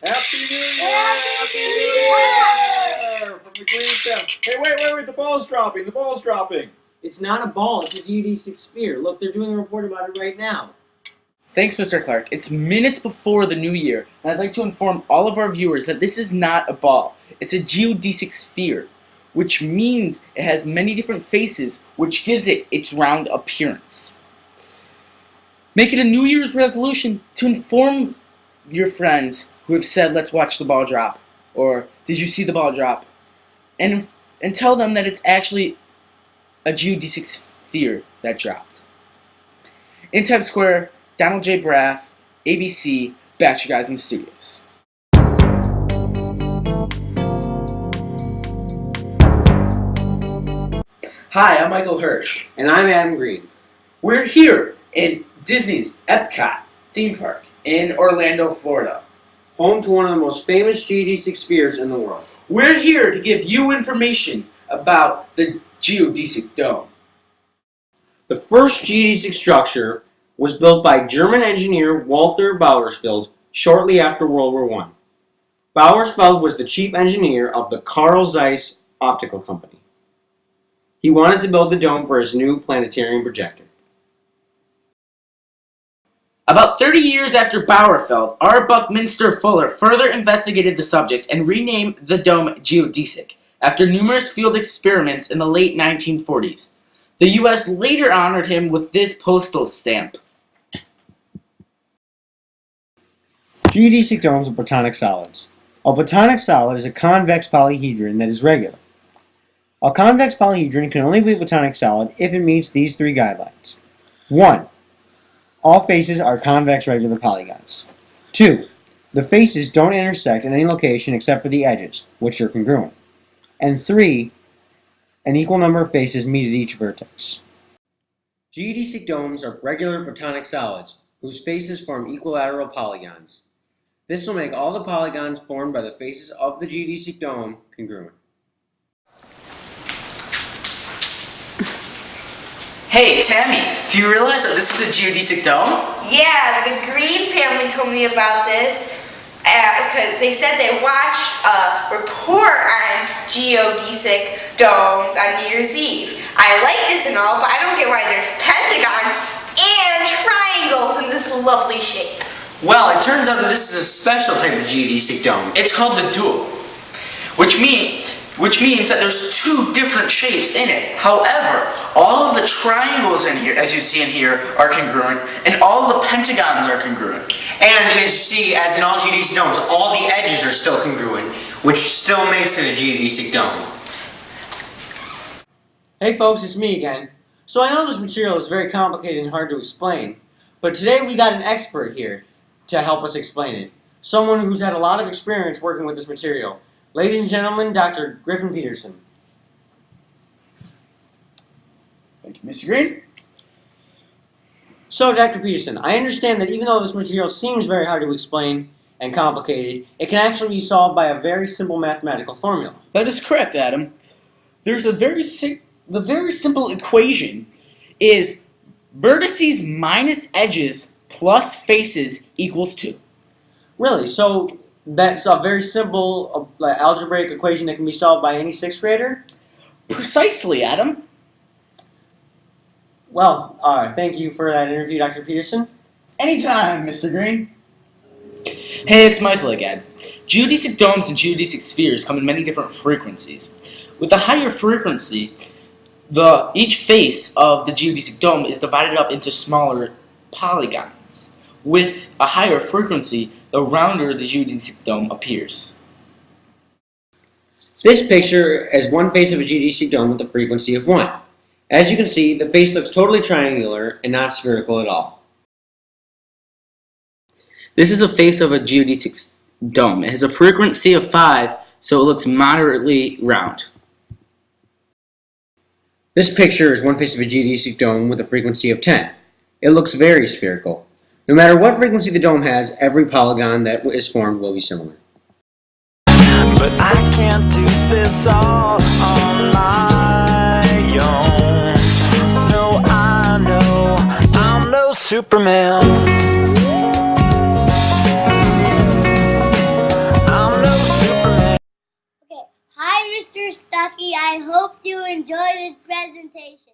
Happy New Year! Happy New Year! From the green stem. Hey, wait, the ball's dropping, It's not a ball, it's a geodesic sphere. Look, they're doing a report about it right now. Thanks, Mr. Clark. It's minutes before the new year, and I'd like to inform all of our viewers that this is not a ball. It's a geodesic sphere, which means it has many different faces, which gives it its round appearance. Make it a New Year's resolution to inform your friends who have said, let's watch the ball drop, or did you see the ball drop? And tell them that it's actually a geodesic sphere that dropped. In Times Square, Donald J. Braff, ABC, back to you guys in the studios. Hi, I'm Michael Hirsch. And I'm Adam Green. We're here in Disney's Epcot theme park in Orlando, Florida. Home to one of the most famous geodesic spheres in the world. We're here to give you information about the geodesic dome. The first geodesic structure was built by German engineer Walter Bauersfeld shortly after World War I. Bauersfeld was the chief engineer of the Carl Zeiss Optical Company. He wanted to build the dome for his new planetarium projector. About 30 years after Bauerfeld, R. Buckminster Fuller further investigated the subject and renamed the dome geodesic, after numerous field experiments in the late 1940s. The U.S. later honored him with this postal stamp. Geodesic domes are platonic solids. A platonic solid is a convex polyhedron that is regular. A convex polyhedron can only be a platonic solid if it meets these three guidelines. 1. All faces are convex regular polygons. 2. The faces don't intersect in any location except for the edges, which are congruent. And 3. An equal number of faces meet at each vertex. Geodesic domes are regular platonic solids whose faces form equilateral polygons. This will make all the polygons formed by the faces of the geodesic dome congruent. Hey, Tammy, do you realize that this is a geodesic dome? Yeah, the Green family told me about this because they said they watched a report on geodesic domes on New Year's Eve. I like this and all, but I don't get why there's pentagons and triangles in this lovely shape. Well, it turns out that this is a special type of geodesic dome. It's called the dual, which means that there's two different shapes in it. However, all of the triangles in here, as you see in here, are congruent, and all the pentagons are congruent. And as you see, as in all geodesic domes, all the edges are still congruent, which still makes it a geodesic dome. Hey folks, it's me again. So I know this material is very complicated and hard to explain, but today we got an expert here to help us explain it. Someone who's had a lot of experience working with this material. Ladies and gentlemen, Dr. Griffin Peterson. Thank you, Mr. Green. So, Dr. Peterson, I understand that even though this material seems very hard to explain and complicated, it can actually be solved by a very simple mathematical formula. That is correct, Adam. There's the very simple equation is vertices minus edges plus faces equals 2. Really? So that's a very simple algebraic equation that can be solved by any 6th grader? Precisely, Adam. Well, thank you for that interview, Dr. Peterson. Anytime, Mr. Green. Hey, it's Michael again. Geodesic domes and geodesic spheres come in many different frequencies. With a higher frequency, each face of the geodesic dome is divided up into smaller polygons. With a higher frequency, the rounder the geodesic dome appears. This picture is one face of a geodesic dome with a frequency of 1. As you can see, the face looks totally triangular and not spherical at all. This is a face of a geodesic dome. It has a frequency of 5, so it looks moderately round. This picture is one face of a geodesic dome with a frequency of 10. It looks very spherical. No matter what frequency the dome has, every polygon that is formed will be similar. But I can't do this all on my own. No, I know I'm no Superman. Stucky. I hope you enjoyed this presentation.